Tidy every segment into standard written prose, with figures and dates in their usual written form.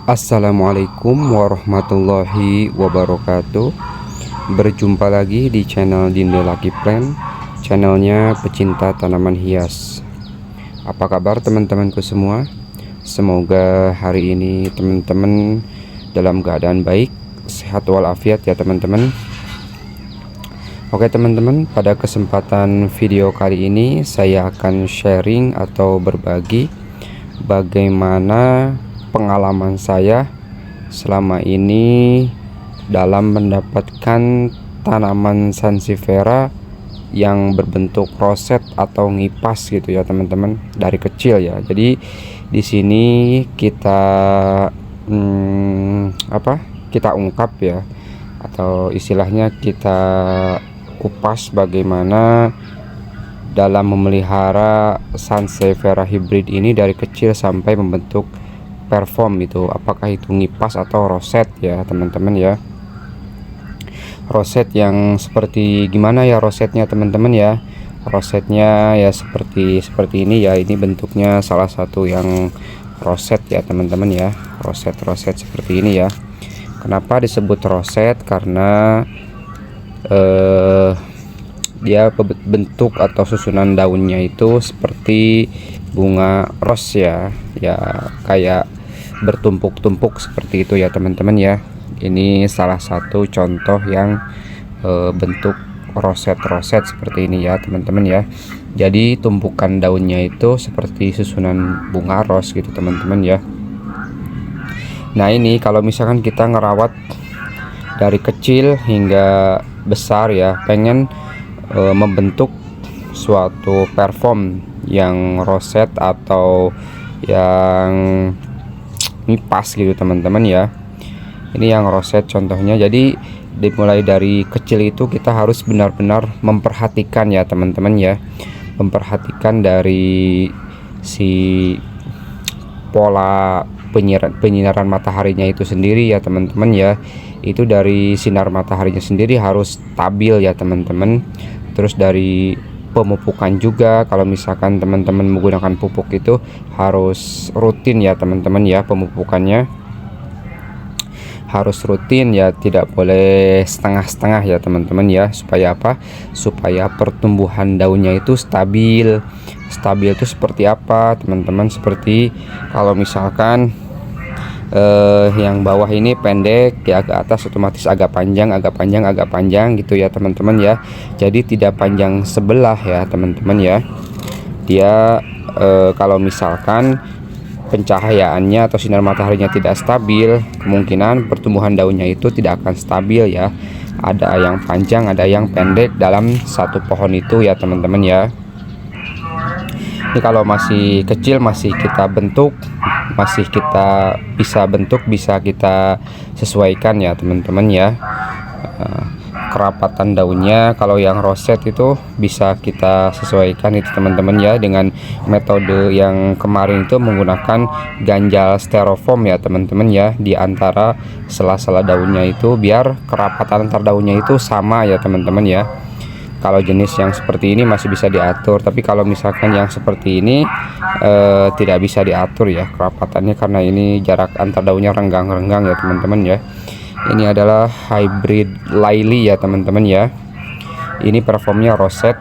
Assalamualaikum warahmatullahi wabarakatuh. Berjumpa lagi di channel Dinda Lucky Plant, channelnya pecinta tanaman hias. Apa kabar teman-temanku semua? Semoga hari ini teman-teman dalam keadaan baik, sehat walafiat ya teman-teman. Oke teman-teman, pada kesempatan video kali ini saya akan sharing atau berbagi bagaimana pengalaman saya selama ini dalam mendapatkan tanaman sansevieria yang berbentuk roset atau ngipas gitu ya teman-teman, dari kecil ya. Jadi di sini kita kita ungkap ya, atau istilahnya kita kupas bagaimana dalam memelihara sansevieria hybrid ini dari kecil sampai membentuk perform itu, apakah itu ngipas atau roset ya teman-teman ya. Roset yang seperti gimana ya rosetnya teman-teman ya? Rosetnya ya seperti ini ya. Ini bentuknya salah satu yang roset ya teman-teman ya. Roset seperti ini ya. Kenapa disebut roset? Karena dia bentuk atau susunan daunnya itu seperti bunga ros ya, kayak bertumpuk-tumpuk seperti itu ya teman-teman ya. Ini salah satu contoh yang bentuk roset seperti ini ya teman-teman ya. Jadi tumpukan daunnya itu seperti susunan bunga ros gitu teman-teman ya. Nah ini kalau misalkan kita ngerawat dari kecil hingga besar ya, pengen membentuk suatu perform yang roset atau yang ngipas gitu teman-teman ya. Ini yang roset contohnya. Jadi dimulai dari kecil itu kita harus benar-benar memperhatikan ya teman-teman ya, memperhatikan dari si pola penyinaran mataharinya itu sendiri ya teman-teman ya. Itu dari sinar mataharinya sendiri harus stabil ya teman-teman. Terus dari pemupukan juga, kalau misalkan teman-teman menggunakan pupuk itu harus rutin ya teman-teman ya. Pemupukannya harus rutin ya, tidak boleh setengah-setengah ya teman-teman ya. Supaya apa? Supaya pertumbuhan daunnya itu stabil. Stabil itu seperti apa teman-teman? Seperti kalau misalkan yang bawah ini pendek ya, ke atas otomatis agak panjang gitu ya teman-teman ya. Jadi tidak panjang sebelah ya teman-teman ya. Dia kalau misalkan pencahayaannya atau sinar mataharinya tidak stabil, kemungkinan pertumbuhan daunnya itu tidak akan stabil ya. Ada yang panjang, ada yang pendek dalam satu pohon itu ya teman-teman ya. Ini kalau masih kecil, masih kita bentuk, masih kita bisa kita sesuaikan ya teman-teman ya. Kerapatan daunnya kalau yang roset itu bisa kita sesuaikan itu teman-teman ya, dengan metode yang kemarin itu menggunakan ganjal styrofoam ya teman-teman ya, di antara sela-sela daunnya itu biar kerapatan antar daunnya itu sama ya teman-teman ya. Kalau jenis yang seperti ini masih bisa diatur, tapi kalau misalkan yang seperti ini tidak bisa diatur ya kerapatannya, karena ini jarak antar daunnya renggang ya teman-teman ya. Ini adalah hybrid lily ya teman-teman ya. Ini performnya roset.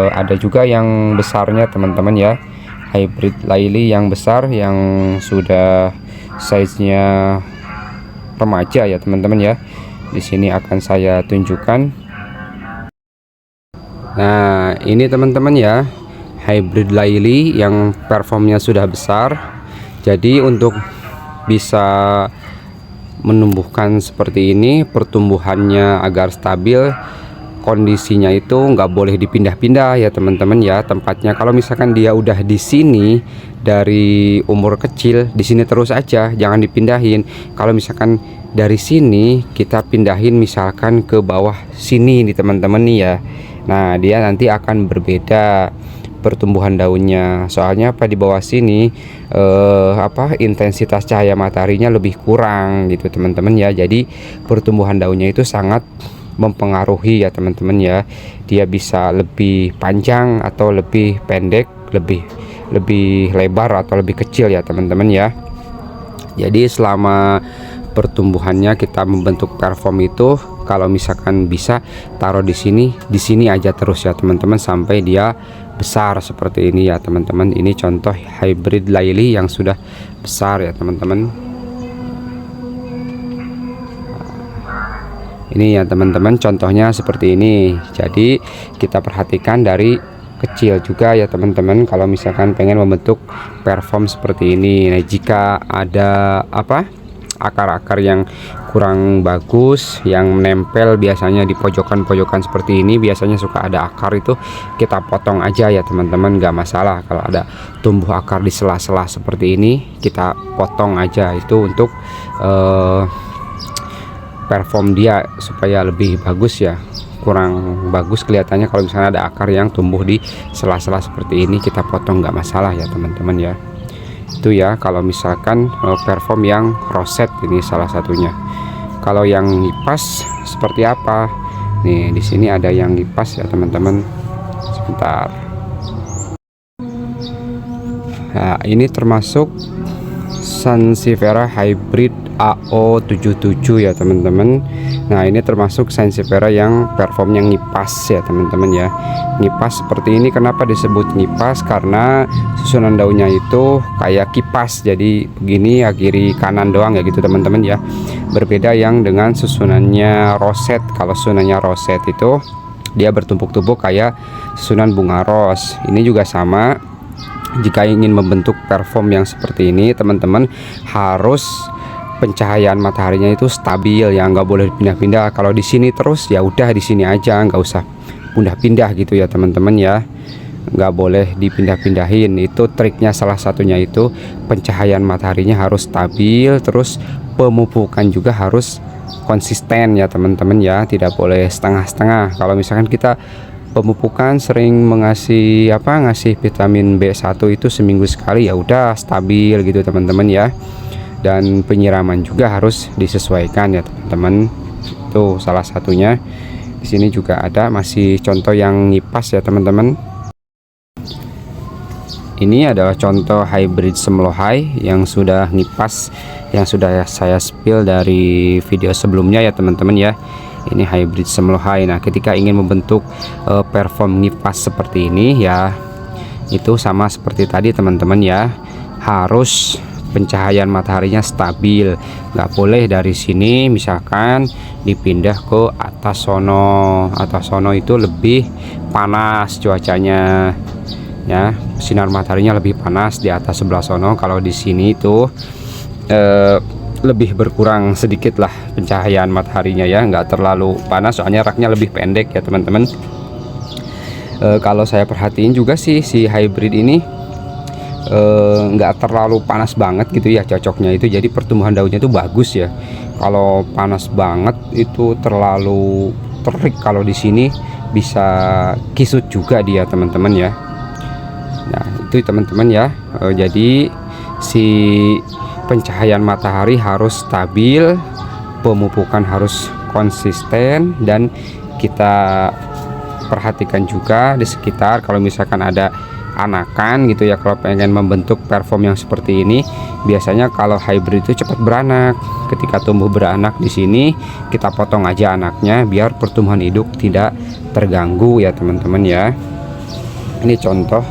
Ada juga yang besarnya teman-teman ya, hybrid lily yang besar yang sudah size-nya remaja ya teman-teman ya. Di sini akan saya tunjukkan. Nah ini teman-teman ya, hybrid lily yang performnya sudah besar. Jadi untuk bisa menumbuhkan seperti ini, pertumbuhannya agar stabil, kondisinya itu nggak boleh dipindah-pindah ya teman-teman ya tempatnya. Kalau misalkan dia udah di sini dari umur kecil, di sini terus aja, jangan dipindahin. Kalau misalkan dari sini kita pindahin misalkan ke bawah sini nih teman-teman nih ya, nah dia nanti akan berbeda pertumbuhan daunnya. Soalnya apa, di bawah sini intensitas cahaya mataharinya lebih kurang gitu teman-teman ya. Jadi pertumbuhan daunnya itu sangat mempengaruhi ya teman-teman ya. Dia bisa lebih panjang atau lebih pendek, lebih lebar atau lebih kecil ya teman-teman ya. Jadi selama pertumbuhannya kita membentuk perform itu, kalau misalkan bisa taruh di sini aja terus ya teman-teman sampai dia besar seperti ini ya teman-teman. Ini contoh hybrid Laili yang sudah besar ya teman-teman. Ini ya teman-teman, contohnya seperti ini. Jadi kita perhatikan dari kecil juga ya teman-teman kalau misalkan pengen membentuk perform seperti ini. Nah, jika ada akar-akar yang kurang bagus yang menempel biasanya di pojokan-pojokan seperti ini, biasanya suka ada akar, itu kita potong aja ya teman-teman, nggak masalah. Kalau ada tumbuh akar di sela-sela seperti ini, kita potong aja, itu untuk perform dia supaya lebih bagus ya. Kurang bagus kelihatannya kalau misalnya ada akar yang tumbuh di sela-sela seperti ini, kita potong, nggak masalah ya teman-teman ya. Itu ya kalau misalkan perform yang roset, ini salah satunya. Kalau yang ngipas seperti apa? Nih di sini ada yang ngipas ya teman-teman. Sebentar. Nah, ini termasuk Sansevieria hybrid AO77 ya teman-teman. Nah, ini termasuk Sansevieria yang performnya ngipas ya teman-teman ya. Ngipas seperti ini, kenapa disebut ngipas? Karena susunan daunnya itu kayak kipas, jadi begini ya, kiri kanan doang ya gitu teman-teman ya. Berbeda yang dengan susunannya roset. Kalau susunannya roset itu dia bertumpuk-tumpuk kayak susunan bunga ros. Ini juga sama. Jika ingin membentuk perform yang seperti ini teman-teman, harus pencahayaan mataharinya itu stabil ya, nggak boleh pindah-pindah. Kalau di sini terus ya udah di sini aja, nggak usah pindah-pindah gitu ya teman-teman ya, nggak boleh dipindah-pindahin. Itu triknya, salah satunya itu pencahayaan mataharinya harus stabil, terus pemupukan juga harus konsisten ya teman-teman ya, tidak boleh setengah-setengah. Kalau misalkan kita pemupukan sering ngasih vitamin B1 itu seminggu sekali, ya udah stabil gitu teman-teman ya. Dan penyiraman juga harus disesuaikan ya teman-teman. Itu salah satunya. Di sini juga ada masih contoh yang ngipas ya teman-teman. Ini adalah contoh hybrid Semlohai yang sudah ngipas, yang sudah saya spill dari video sebelumnya ya teman-teman ya. Ini hybrid Semlohai. Nah, ketika ingin membentuk perform ngipas seperti ini ya, itu sama seperti tadi teman-teman ya, harus pencahayaan mataharinya stabil, nggak boleh dari sini misalkan dipindah ke atas sono. Atas sono itu lebih panas cuacanya ya, sinar mataharinya lebih panas di atas sebelah sono. Kalau di sini itu lebih berkurang sedikit lah pencahayaan mataharinya ya, nggak terlalu panas soalnya raknya lebih pendek ya teman-teman. Kalau saya perhatiin juga sih si hybrid ini nggak terlalu panas banget gitu ya, cocoknya itu, jadi pertumbuhan daunnya itu bagus ya. Kalau panas banget itu terlalu terik, kalau di sini bisa kisut juga dia teman-teman ya. Nah itu teman-teman ya, jadi si pencahayaan matahari harus stabil, pemupukan harus konsisten, dan kita perhatikan juga di sekitar kalau misalkan ada anakan gitu ya. Kalau pengen membentuk perform yang seperti ini, biasanya kalau hybrid itu cepat beranak. Ketika tumbuh beranak di sini, kita potong aja anaknya biar pertumbuhan hidup tidak terganggu ya teman-teman ya. Ini contoh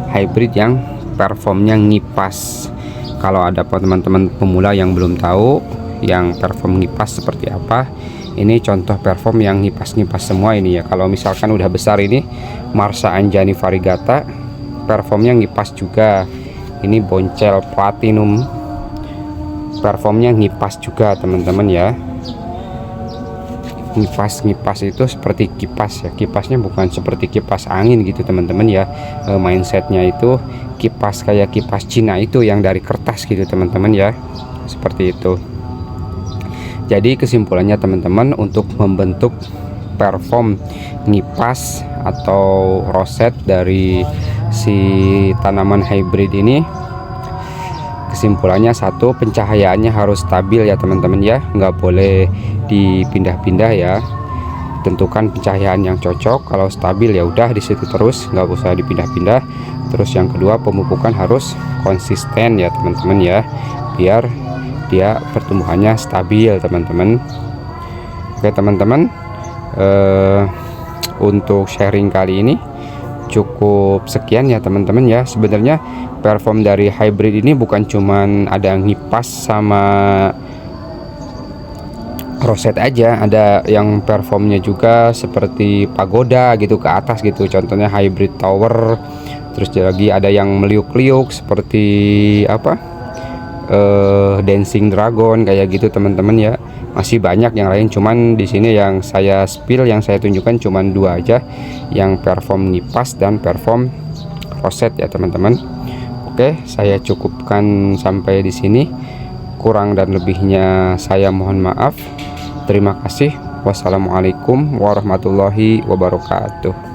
hybrid yang performnya ngipas. Kalau ada teman-teman pemula yang belum tahu yang perform ngipas seperti apa, ini contoh perform yang ngipas-ngipas semua ini ya. Kalau misalkan udah besar, ini Marsa Anjani variegata, performnya ngipas juga. Ini Boncel platinum, performnya ngipas juga teman-teman ya. Ngipas itu seperti kipas ya, kipasnya bukan seperti kipas angin gitu teman-teman ya. Mindsetnya itu kipas kayak kipas Cina itu yang dari kertas gitu teman-teman ya, seperti itu. Jadi kesimpulannya teman-teman, untuk membentuk perform ngipas atau roset dari si tanaman hybrid ini, kesimpulannya satu, pencahayaannya harus stabil ya teman-teman ya, nggak boleh dipindah-pindah ya. Tentukan pencahayaan yang cocok, kalau stabil ya udah di situ terus, nggak usah dipindah-pindah. Terus yang kedua, pemupukan harus konsisten ya teman-teman ya, biar dia pertumbuhannya stabil teman-teman. Oke teman-teman, untuk sharing kali ini cukup sekian ya teman-teman ya. Sebenarnya perform dari hybrid ini bukan cuman ada ngipas sama roset aja, ada yang performnya juga seperti pagoda gitu ke atas gitu, contohnya hybrid tower. Terus lagi ada yang meliuk-liuk seperti apa, dancing dragon kayak gitu teman-teman ya. Masih banyak yang lain, cuman di sini yang saya spill, yang saya tunjukkan cuman dua aja, yang perform ngipas dan perform roset ya teman-teman. Oke, saya cukupkan sampai di sini. Kurang dan lebihnya saya mohon maaf. Terima kasih. Wassalamualaikum warahmatullahi wabarakatuh.